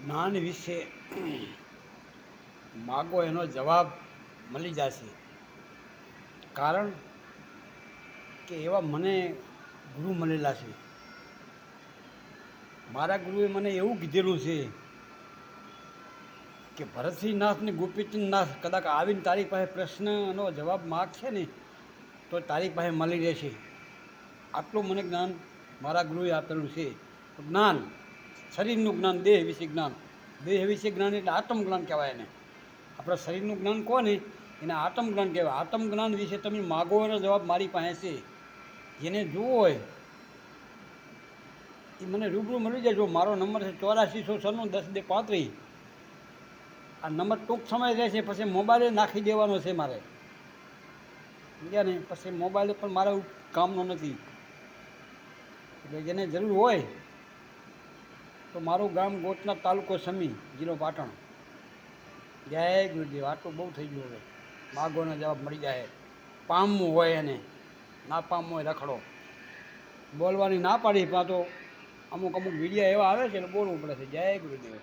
જ્ઞાન વિશે માગો એનો જવાબ મળી જશે. કારણ કે એવા મને ગુરુ મળેલા છે. મારા ગુરુએ મને એવું કીધેલું છે કે ભરતસિંહનાથ ને ગોપીચંદનાથ કદાચ આવીને તારી પાસે પ્રશ્નનો જવાબ માગશે ને તો તારી પાસે મળી રહેશે. આટલું મને જ્ઞાન મારા ગુરુએ આપેલું છે. જ્ઞાન, શરીરનું જ્ઞાન, દેહ વિશે જ્ઞાન. દેહ વિશે જ્ઞાન એટલે આત્મજ્ઞાન કહેવાય એને. આપણા શરીરનું જ્ઞાન કહો ને એને આત્મજ્ઞાન કહેવાય. આત્મજ્ઞાન વિશે તમે માગો એનો જવાબ મારી પાસે છે. જેને જોવો હોય એ મને રૂબરૂ મળી જજો. મારો નંબર છે 8496 10 2 35. આ નંબર ટૂંક સમય રહેશે, પછી મોબાઈલે નાખી દેવાનો છે મારે, સમજ્યા ને? પછી મોબાઈલ પણ મારા કામનો નથી. એટલે જેને જરૂર હોય તો મારું ગામ ગોચના, તાલુકો સમી, જિલ્લો પાટણ. જય ગુરુદેવ. આટલું બહુ થઈ ગયું. હવે માગોનો જવાબ મળી જાય. પામવું હોય એને, ના પામવું હોય રખડો. બોલવાની ના પાડી પણ તો અમુક વિડીયો એવા આવે છે એટલે બોલવું પડે છે. જય ગુરુદેવ.